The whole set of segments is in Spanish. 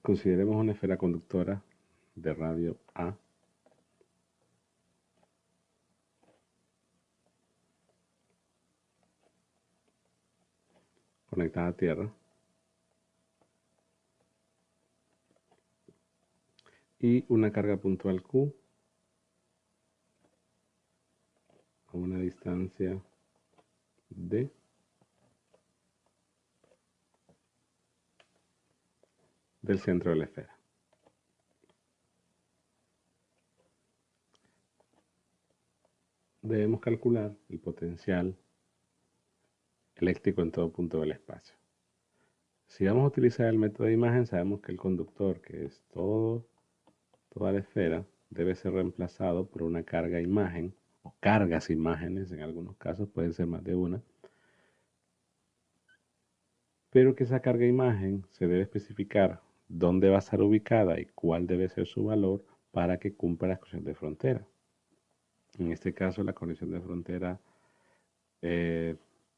Consideremos una esfera conductora de radio A conectada a tierra y una carga puntual Q a una distancia D del centro de la esfera. Debemos calcular el potencial eléctrico en todo punto del espacio. Si vamos a utilizar el método de imagen, sabemos que el conductor, que es toda la esfera, debe ser reemplazado por una carga imagen o cargas imágenes, en algunos casos pueden ser más de una, pero que esa carga imagen se debe especificar dónde va a estar ubicada y cuál debe ser su valor para que cumpla la condición de frontera. En este caso, la condición de frontera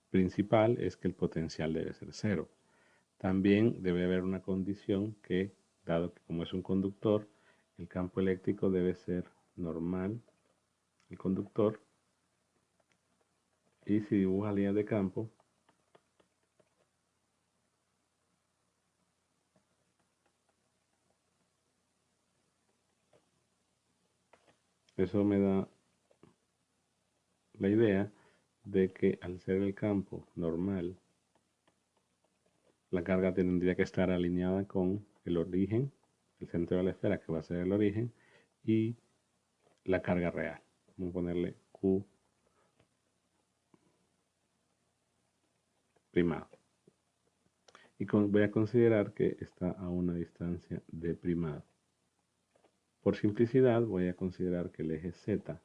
principal es que el potencial debe ser cero. También debe haber una condición que, dado que como es un conductor, el campo eléctrico debe ser normal, el conductor, y si dibuja líneas de campo, eso me da la idea de que al ser el campo normal, la carga tendría que estar alineada con el origen, el centro de la esfera, que va a ser el origen, y la carga real. Vamos a ponerle Q primado. Y voy a considerar que está a una distancia de primado. Por simplicidad voy a considerar que el eje Z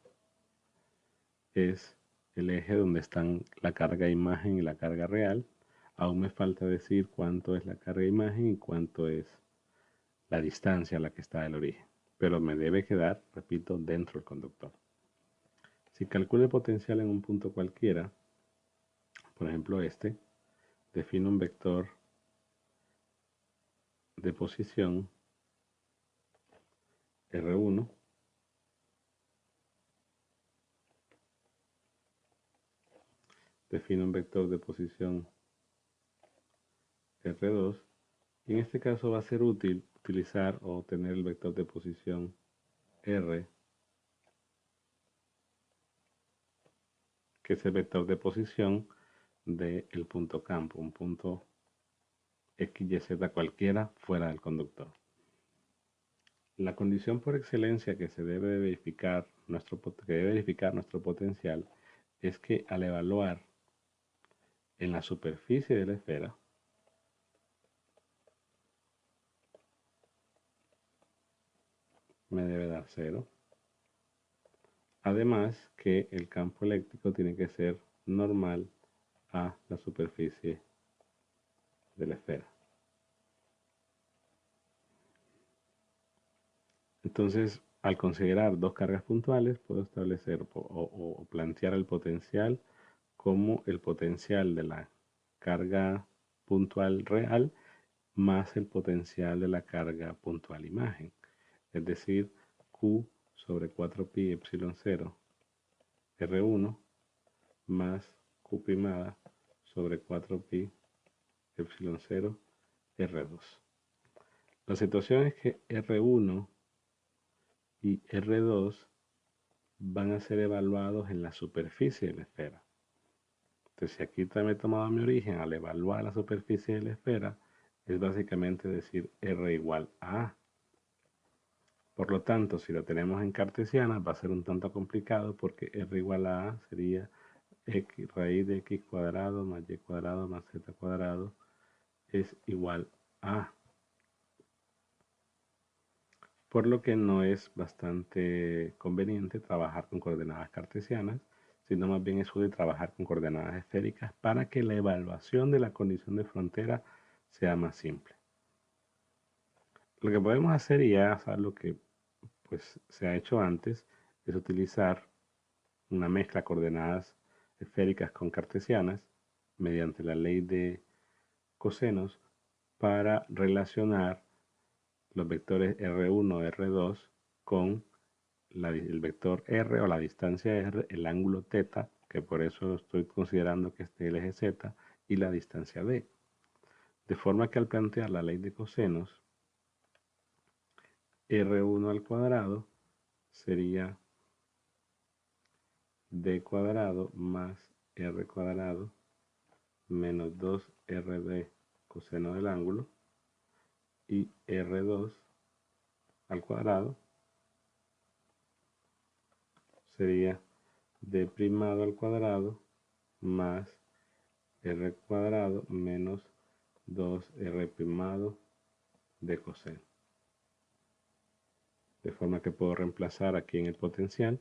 es el eje donde están la carga imagen y la carga real. Aún me falta decir cuánto es la carga imagen y cuánto es la distancia a la que está el origen. Pero me debe quedar, repito, dentro del conductor. Si calculo el potencial en un punto cualquiera, por ejemplo este, defino un vector de posición R1 defino un vector de posición R2 y en este caso va a ser útil utilizar o tener el vector de posición R, que es el vector de posición del punto campo, un punto X, Y, Z cualquiera fuera del conductor. La condición por excelencia que debe verificar nuestro potencial es que al evaluar en la superficie de la esfera, me debe dar 0. Además que el campo eléctrico tiene que ser normal a la superficie de la esfera. Entonces, al considerar dos cargas puntuales, puedo establecer o plantear el potencial como el potencial de la carga puntual real más el potencial de la carga puntual imagen. Es decir, Q sobre 4pi epsilon 0 R1 más Q primada sobre 4pi epsilon 0 R2. La situación es que R1 y R2 van a ser evaluados en la superficie de la esfera. Entonces, si aquí también he tomado mi origen al evaluar la superficie de la esfera, es básicamente decir R igual a A. Por lo tanto, si lo tenemos en cartesiana, va a ser un tanto complicado porque R igual a A sería x, raíz de x cuadrado más y cuadrado más z cuadrado es igual a. Por lo que no es bastante conveniente trabajar con coordenadas cartesianas, sino más bien es útil trabajar con coordenadas esféricas para que la evaluación de la condición de frontera sea más simple. Lo que podemos hacer, y ya es algo que pues, se ha hecho antes, es utilizar una mezcla de coordenadas esféricas con cartesianas mediante la ley de cosenos para relacionar los vectores R1, R2 con el vector R o la distancia R, el ángulo θ, que por eso estoy considerando que esté el eje Z, y la distancia D. De forma que al plantear la ley de cosenos, R1 al cuadrado sería D cuadrado más R cuadrado menos 2RD coseno del ángulo, y R2 al cuadrado sería D primado al cuadrado más R cuadrado menos 2R primado de coseno. De forma que puedo reemplazar aquí en el potencial.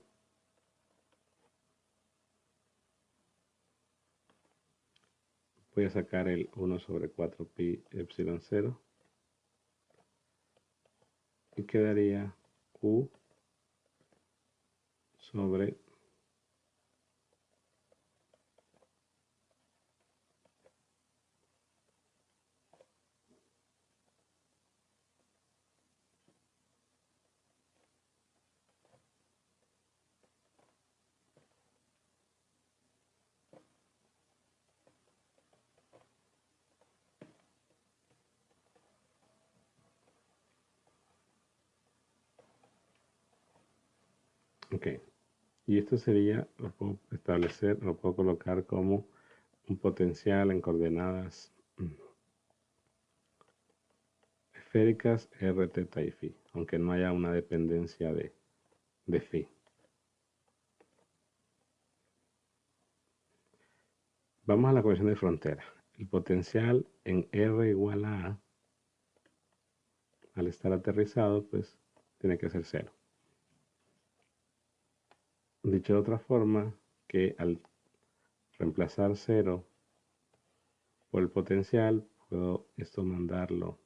Voy a sacar el 1 sobre 4 pi epsilon 0 y quedaría Q sobre ok, y esto sería, lo puedo establecer, lo puedo colocar como un potencial en coordenadas esféricas r, θ y φ, aunque no haya una dependencia de φ. Vamos a la ecuación de frontera. El potencial en R igual a A, al estar aterrizado, pues tiene que ser 0. Dicho de otra forma, que al reemplazar 0 por el potencial, puedo esto mandarlo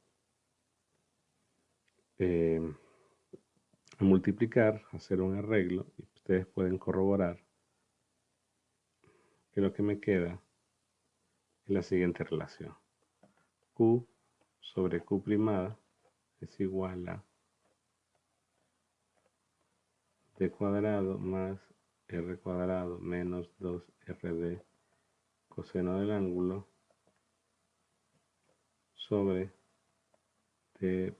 a multiplicar, hacer un arreglo, y ustedes pueden corroborar que lo que me queda es la siguiente relación. Q sobre Q primada es igual a D cuadrado más R cuadrado menos 2RD coseno del ángulo sobre D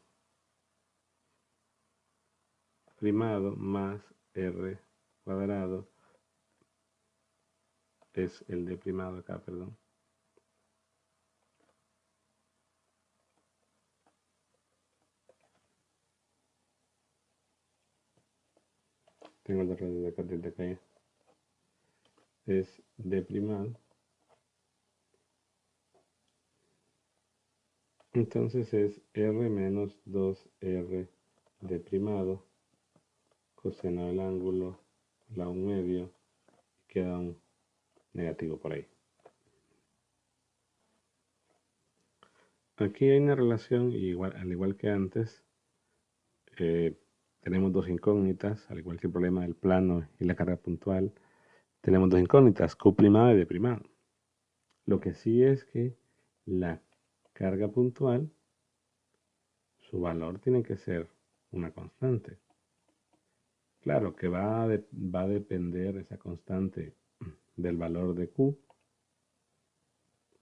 primado más R cuadrado, es el D primado acá, perdón, tengo el error de acá, desde acá, es D primado. Entonces es R menos 2R D primado coseno del ángulo, la 1 medio, y queda un negativo por ahí. Aquí hay una relación, igual, al igual que antes, tenemos dos incógnitas, al igual que el problema del plano y la carga puntual. Tenemos dos incógnitas, Q primado y D primado. Lo que sí es que la carga puntual, su valor tiene que ser una constante. Claro que va a depender esa constante del valor de Q.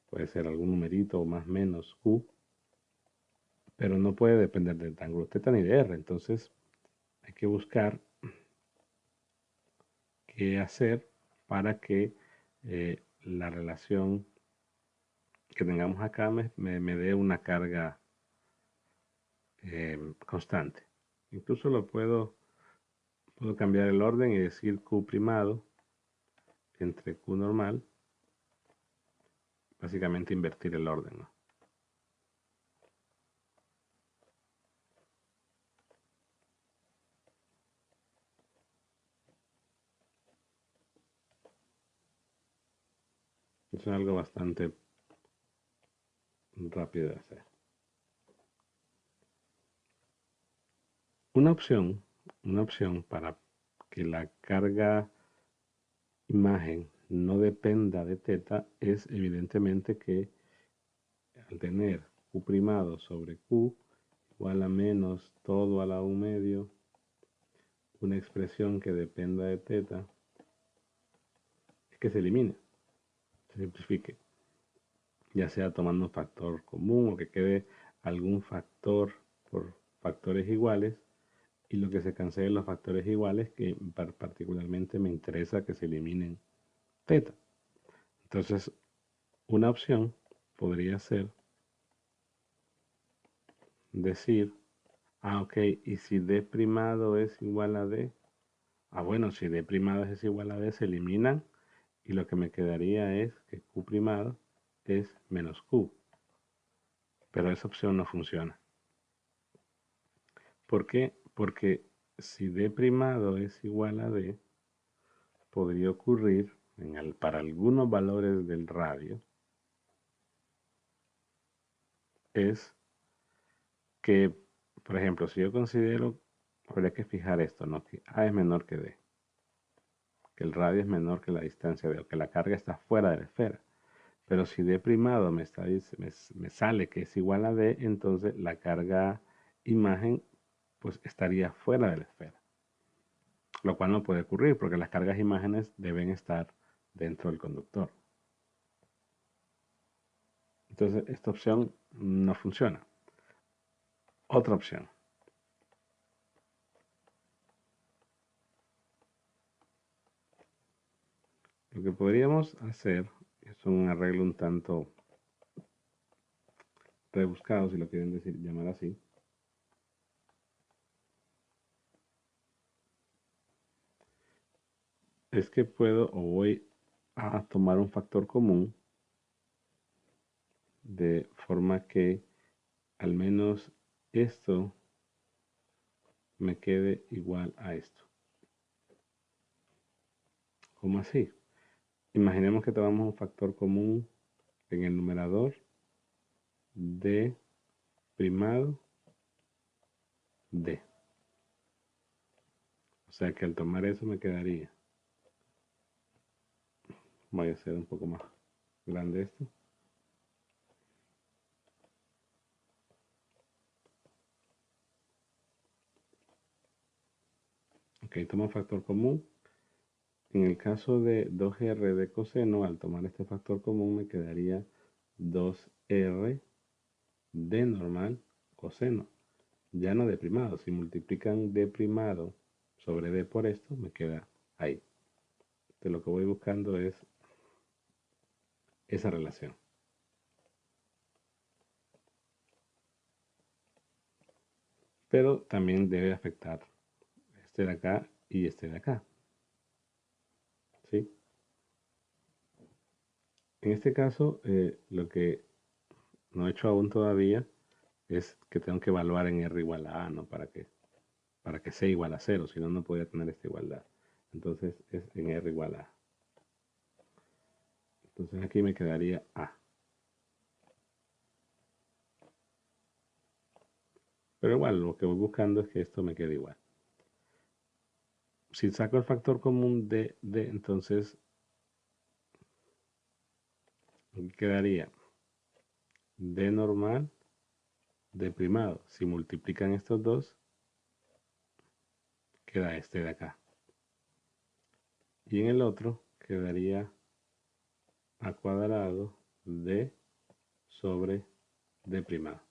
Puede ser algún numerito o más o menos Q. Pero no puede depender del ángulo θ ni de R. Entonces hay que buscar qué hacer para que la relación que tengamos acá me dé una carga constante. Incluso puedo cambiar el orden y decir Q primado entre Q normal. Básicamente invertir el orden, ¿no? Es algo bastante rápido de hacer. Una opción para que la carga imagen no dependa de θ es evidentemente que al tener Q primado sobre Q igual a menos todo a la 1 medio, una expresión que dependa de teta, es que se elimine, se simplifique, ya sea tomando un factor común o que quede algún factor por factores iguales, y lo que se cancelen los factores iguales que particularmente me interesa que se eliminen teta. Entonces, una opción podría ser decir, ok, y si D primado es igual a D, bueno, si D primado es igual a D, se eliminan y lo que me quedaría es que Q primado es menos Q. Pero esa opción no funciona. ¿Por qué? Porque si D primado es igual a D, podría ocurrir para algunos valores del radio, es que, por ejemplo, si yo considero, habría que fijar esto, ¿no? Que A es menor que D, que el radio es menor que la distancia de, o que la carga está fuera de la esfera. Pero si D primado me sale que es igual a D, entonces la carga imagen pues estaría fuera de la esfera. Lo cual no puede ocurrir porque las cargas imágenes deben estar dentro del conductor. Entonces esta opción no funciona. Otra opción. Lo que podríamos hacer, es un arreglo un tanto rebuscado, si lo quieren llamar así, es que puedo o voy a tomar un factor común de forma que al menos esto me quede igual a esto. ¿Cómo así? Imaginemos que tomamos un factor común en el numerador de primado D. O sea que al tomar eso me quedaría. Voy a hacer un poco más grande esto. Ok, tomo un factor común. En el caso de 2R de coseno, al tomar este factor común me quedaría 2R de normal coseno. Ya no de primado. Si multiplican d primado sobre d por esto, me queda ahí. Entonces lo que voy buscando es esa relación. Pero también debe afectar este de acá y este de acá. ¿Sí? En este caso, lo que no he hecho aún todavía es que tengo que evaluar en R igual a A, ¿no? Para que C igual a 0, si no, no podría tener esta igualdad. Entonces es en R igual a A. Entonces aquí me quedaría A. Pero igual, lo que voy buscando es que esto me quede igual. Si saco el factor común de D, entonces aquí quedaría D normal, D primado. Si multiplican estos dos, queda este de acá. Y en el otro quedaría A cuadrado D sobre D primado.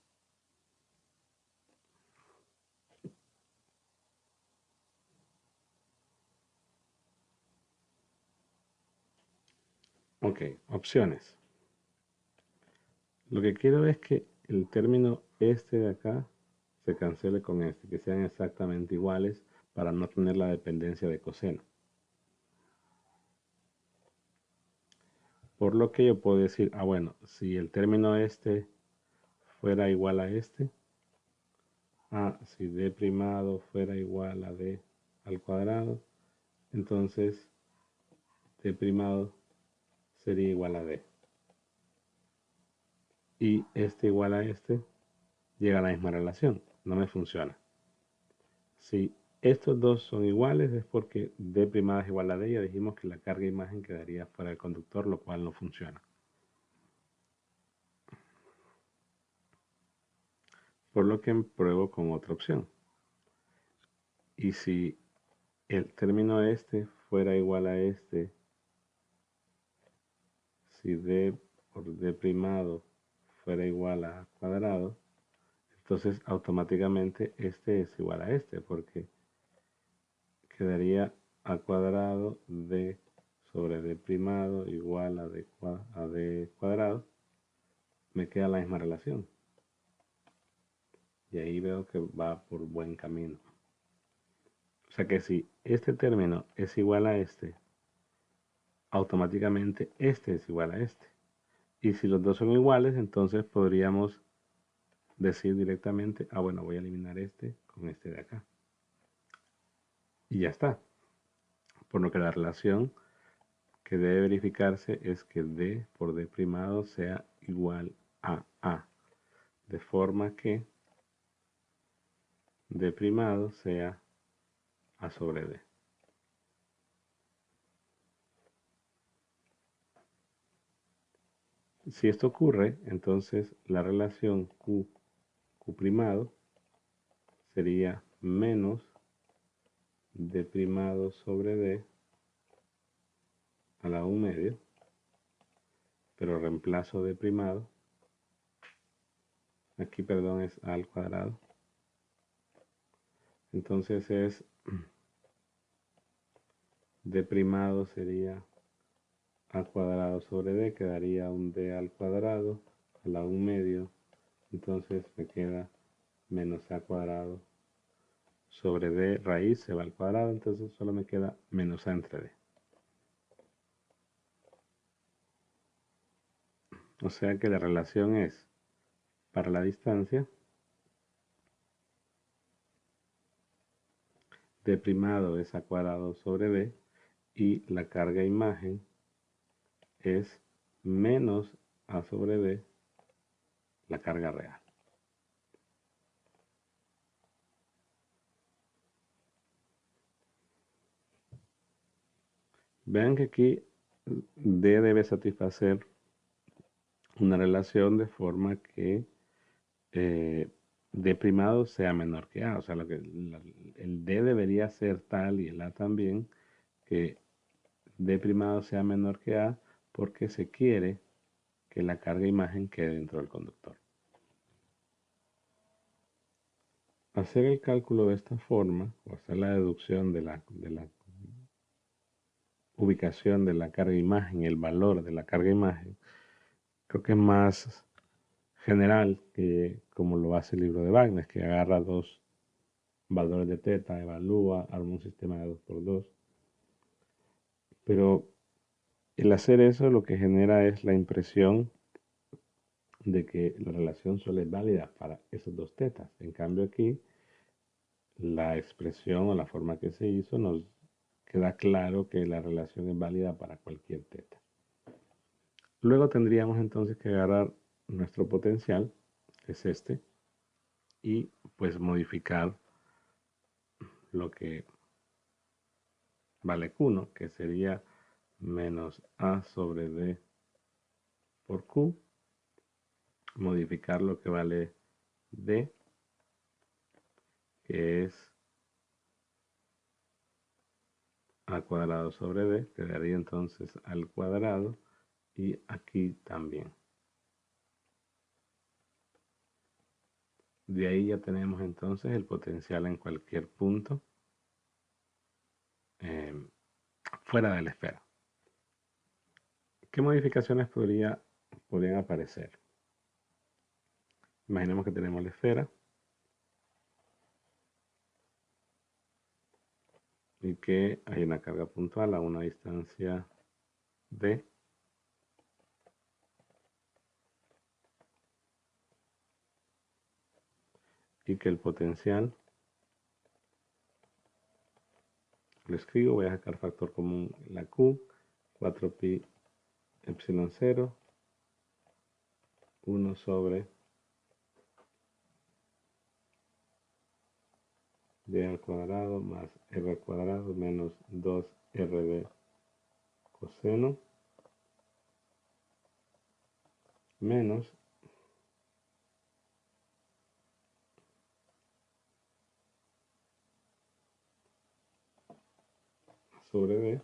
Ok, opciones. Lo que quiero es que el término este de acá se cancele con este, que sean exactamente iguales para no tener la dependencia de coseno. Por lo que yo puedo decir, bueno, si el término este fuera igual a este, si d primado fuera igual a d al cuadrado, entonces d primado sería igual a d. Y este igual a este llega a la misma relación, no me funciona. Si estos dos son iguales es porque d primada es igual a d, ya dijimos que la carga imagen quedaría fuera del conductor, lo cual no funciona. por lo que pruebo con otra opción. Y si el término este fuera igual a este, si d por d primado fuera igual a cuadrado, entonces automáticamente este es igual a este, porque quedaría a cuadrado d sobre d primado igual a d cuadrado. Me queda la misma relación. Y ahí veo que va por buen camino. O sea que si este término es igual a este, automáticamente este es igual a este. Y si los dos son iguales, entonces podríamos decir directamente, bueno, voy a eliminar este con este de acá. Y ya está. Por lo que la relación que debe verificarse es que d por d primado sea igual a A. De forma que d primado sea A sobre d. Si esto ocurre, entonces la relación Q primado sería menos d primado sobre d a la 1 medio, pero reemplazo d primado, aquí perdón es a al cuadrado, entonces es d primado sería a cuadrado sobre d, quedaría un d al cuadrado a la 1 medio, entonces me queda menos a cuadrado sobre d raíz se va al cuadrado, entonces solo me queda menos a entre d. O sea que la relación es, para la distancia, d primado es a cuadrado sobre d y la carga imagen es menos a sobre d, la carga real. Vean que aquí d debe satisfacer una relación de forma que d primado sea menor que a. O sea, el d debería ser tal y el a también, que d primado sea menor que a porque se quiere que la carga imagen quede dentro del conductor. Hacer el cálculo de esta forma, o hacer la deducción de la ubicación de la carga imagen, el valor de la carga imagen, creo que es más general que como lo hace el libro de Wagner, que agarra dos valores de teta, evalúa, arma un sistema de 2x2. Pero el hacer eso lo que genera es la impresión de que la relación solo es válida para esos dos tetas. En cambio aquí, la expresión o la forma que se hizo nos queda claro que la relación es válida para cualquier teta. Luego tendríamos entonces que agarrar nuestro potencial, que es este, y pues modificar lo que vale Q, que sería menos A sobre D por Q, modificar lo que vale D, que es A cuadrado sobre D, quedaría entonces al cuadrado, y aquí también. De ahí ya tenemos entonces el potencial en cualquier punto fuera de la esfera. ¿Qué modificaciones podrían aparecer? Imaginemos que tenemos la esfera y que hay una carga puntual a una distancia d, y que el potencial, lo escribo, voy a sacar factor común la Q, 4pi epsilon 0, 1 sobre d al cuadrado más r al cuadrado menos 2rd coseno menos sobre D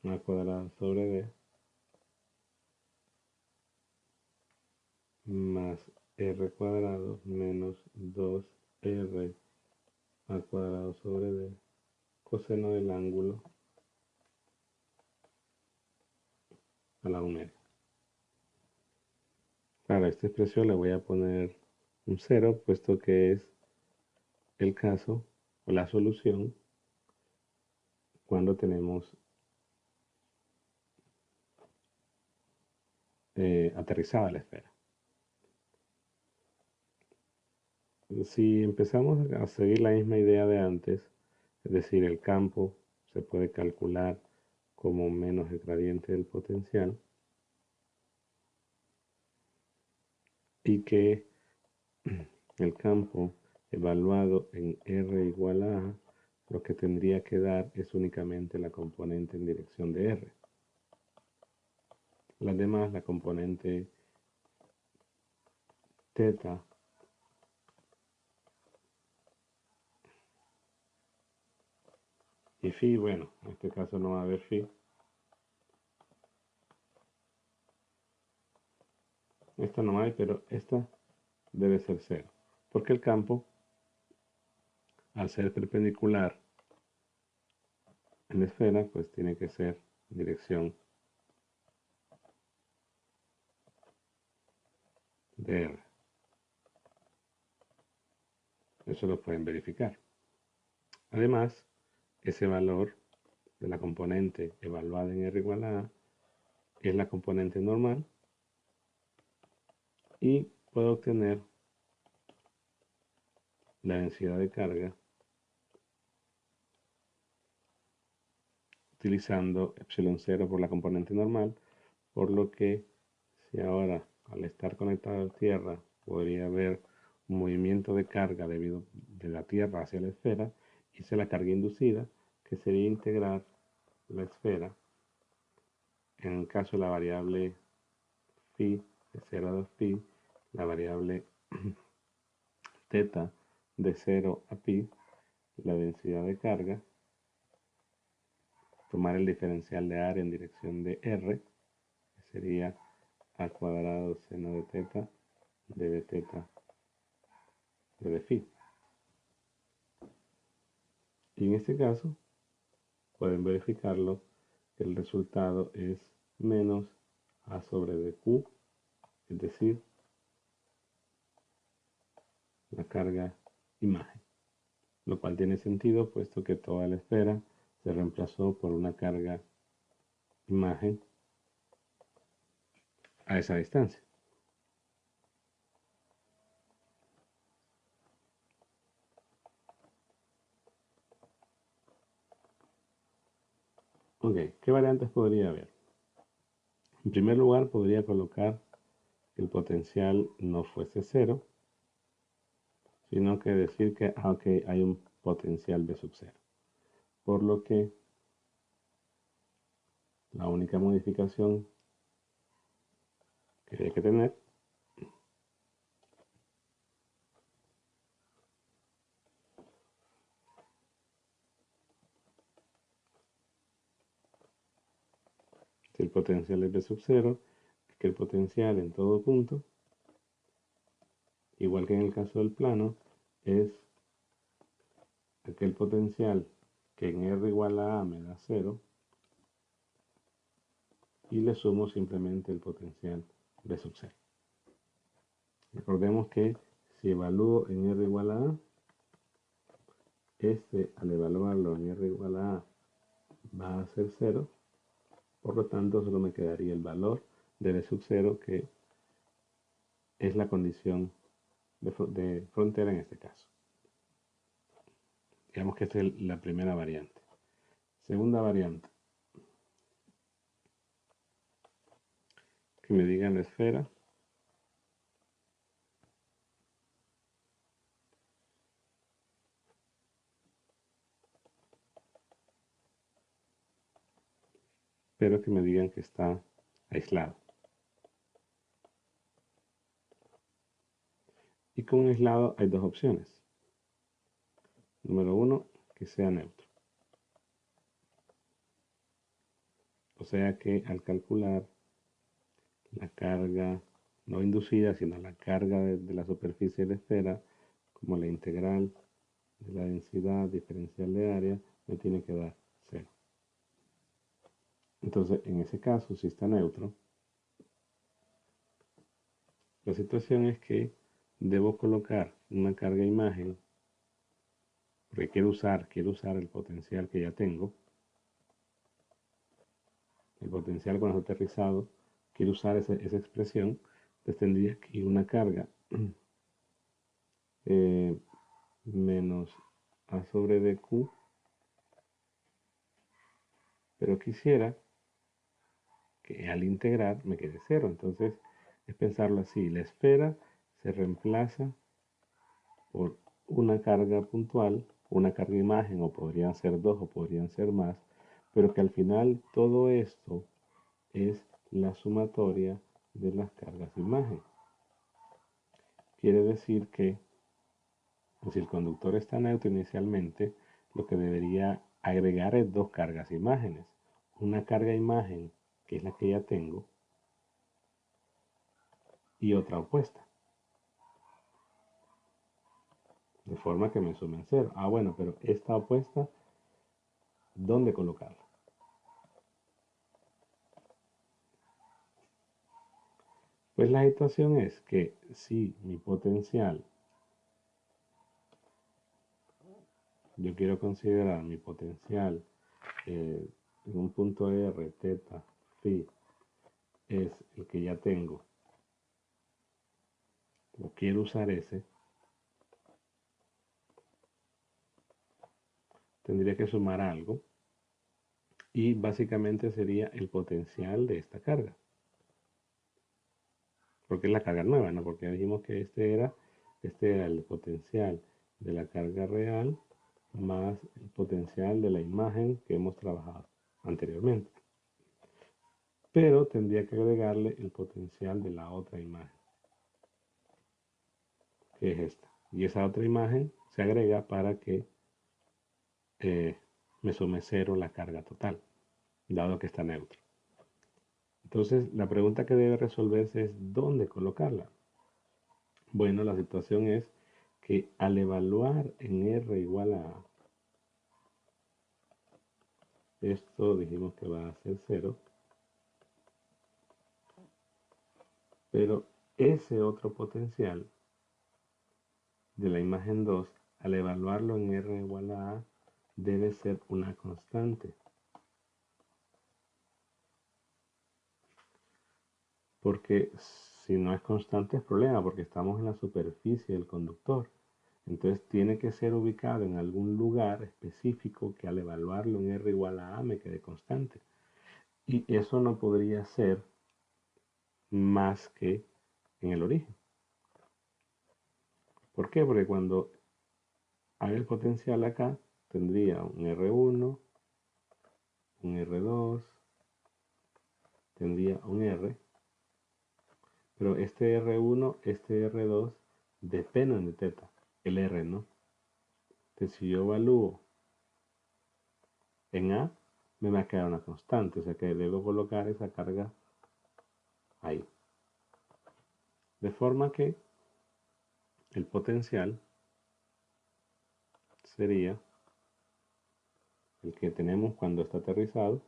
a cuadrado sobre D más R cuadrado menos 2R al cuadrado sobre D, coseno del ángulo a la 1 media. Para esta expresión le voy a poner un 0, puesto que es el caso o la solución cuando tenemos aterrizada la esfera. Si empezamos a seguir la misma idea de antes, es decir, el campo se puede calcular como menos el gradiente del potencial, y que el campo evaluado en R igual a A, lo que tendría que dar es únicamente la componente en dirección de R. Las demás, la componente teta y phi, bueno, en este caso no va a haber phi. Esta no hay, pero esta debe ser 0. Porque el campo, al ser perpendicular en la esfera, pues tiene que ser dirección de R. Eso lo pueden verificar. Además, ese valor de la componente evaluada en R igual a A es la componente normal, y puedo obtener la densidad de carga utilizando epsilon 0 por la componente normal, por lo que si ahora al estar conectado a la Tierra podría haber un movimiento de carga debido de la Tierra hacia la esfera, hice la carga inducida, que sería integrar la esfera, en el caso de la variable phi de 0 a 2 pi, la variable teta de 0 a pi, la densidad de carga, tomar el diferencial de área en dirección de R, que sería a cuadrado seno de teta de teta de phi. Y en este caso pueden verificarlo, que el resultado es menos a sobre dq, es decir, la carga imagen, lo cual tiene sentido puesto que toda la esfera se reemplazó por una carga imagen a esa distancia. Ok, ¿qué variantes podría haber? En primer lugar, podría colocar que el potencial no fuese 0, sino que decir que okay, hay un potencial de sub 0. Por lo que la única modificación que hay que tener si el potencial es B sub 0, es que el potencial en todo punto, igual que en el caso del plano, es aquel potencial que en R igual a A me da 0, y le sumo simplemente el potencial B sub 0. Recordemos que si evalúo en R igual a A, este al evaluarlo en R igual a A va a ser 0, por lo tanto solo me quedaría el valor de B sub 0, que es la condición de frontera en este caso. Digamos que esta es la primera variante. Segunda variante, que me digan la esfera pero que me digan que está aislado. Y con un aislado hay dos opciones. Número uno, que sea neutro. O sea que al calcular la carga no inducida, sino la carga de la superficie de la esfera, como la integral de la densidad diferencial de área, me tiene que dar 0. Entonces, en ese caso, si está neutro, la situación es que debo colocar una carga imagen, porque quiero usar el potencial que ya tengo, el potencial cuando está aterrizado, quiero usar esa expresión, entonces tendría que ir una carga menos a sobre dq, pero quisiera que al integrar me quede 0. Entonces es pensarlo así, la esfera se reemplaza por una carga puntual, una carga imagen, o podrían ser dos o podrían ser más, pero que al final todo esto es la sumatoria de las cargas imagen. Quiere decir que si el conductor está neutro inicialmente, lo que debería agregar es dos cargas imágenes. Una carga imagen, que es la que ya tengo, y otra opuesta. De forma que me sumen 0. Ah, bueno, pero esta opuesta, ¿dónde colocarla? Pues la situación es que si mi potencial, yo quiero considerar mi potencial en un punto R, teta, phi, es el que ya tengo, o quiero usar ese, tendría que sumar algo y básicamente sería el potencial de esta carga. Porque es la carga nueva, ¿no? Porque ya dijimos que este era el potencial de la carga real más el potencial de la imagen que hemos trabajado anteriormente. Pero tendría que agregarle el potencial de la otra imagen, que es esta. Y esa otra imagen se agrega para que me sume 0 la carga total, dado que está neutro. Entonces, la pregunta que debe resolverse es ¿dónde colocarla? Bueno, la situación es que al evaluar en R igual a A, esto dijimos que va a ser 0, pero ese otro potencial de la imagen 2, al evaluarlo en R igual a A, debe ser una constante. Porque si no es constante es problema, porque estamos en la superficie del conductor. Entonces tiene que ser ubicado en algún lugar específico que al evaluarlo en R igual a A me quede constante. Y eso no podría ser más que en el origen. ¿Por qué? Porque cuando haga el potencial acá, tendría un R1, un R2, tendría un R, pero este R1, este R2 dependen de teta, el R no. Entonces si yo evalúo en A, me va a quedar una constante, o sea que debo colocar esa carga ahí. De forma que el potencial sería el que tenemos cuando está aterrizado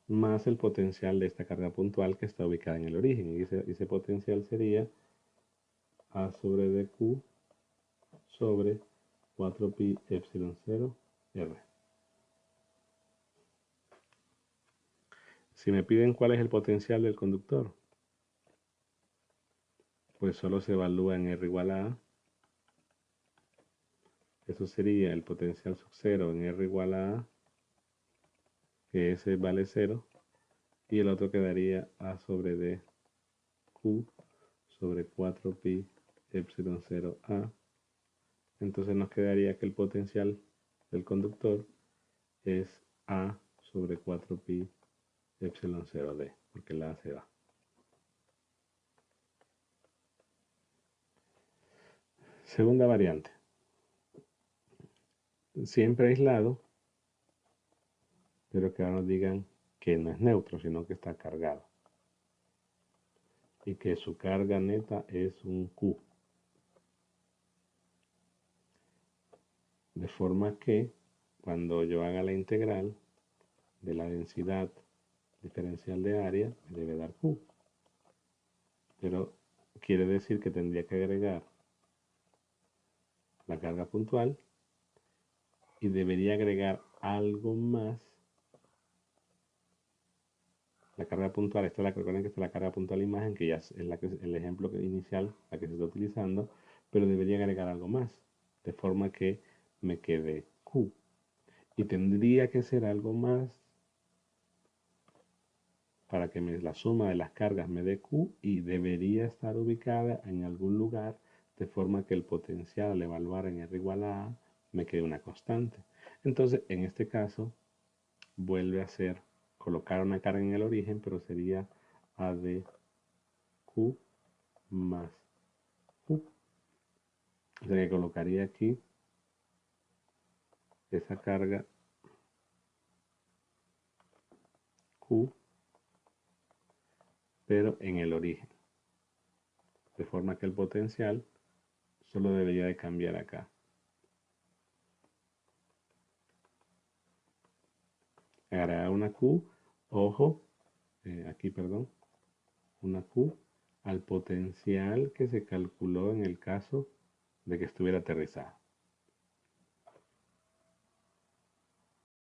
más el potencial de esta carga puntual que está ubicada en el origen. Y ese potencial sería A sobre dq sobre 4pi epsilon 0 r. Si me piden cuál es el potencial del conductor, pues solo se evalúa en R igual a A. Eso sería el potencial sub 0 en R igual a A, que ese vale 0, y el otro quedaría A sobre dq sobre 4pi epsilon 0 A. Entonces nos quedaría que el potencial del conductor es A sobre 4pi epsilon 0d, porque la A se va. Segunda variante. Siempre aislado, pero que ahora nos digan que no es neutro, sino que está cargado. Y que su carga neta es un Q. De forma que cuando yo haga la integral de la densidad diferencial de área, me debe dar Q. Pero quiere decir que tendría que agregar la carga puntual y debería agregar algo más. La carga puntual, recuerden que esta es la carga puntual imagen, que ya es el ejemplo inicial, la que se está utilizando, pero debería agregar algo más, de forma que me quede Q. Y tendría que ser algo más para que la suma de las cargas me dé Q y debería estar ubicada en algún lugar de forma que el potencial al evaluar en R igual a A me quede una constante. Entonces, en este caso, vuelve a ser colocar una carga en el origen, pero sería A de Q más Q. O sea que colocaría aquí esa carga Q, pero en el origen. De forma que el potencial solo debería de cambiar acá. Agregar una Q, ojo, aquí perdón, una Q al potencial que se calculó en el caso de que estuviera aterrizado.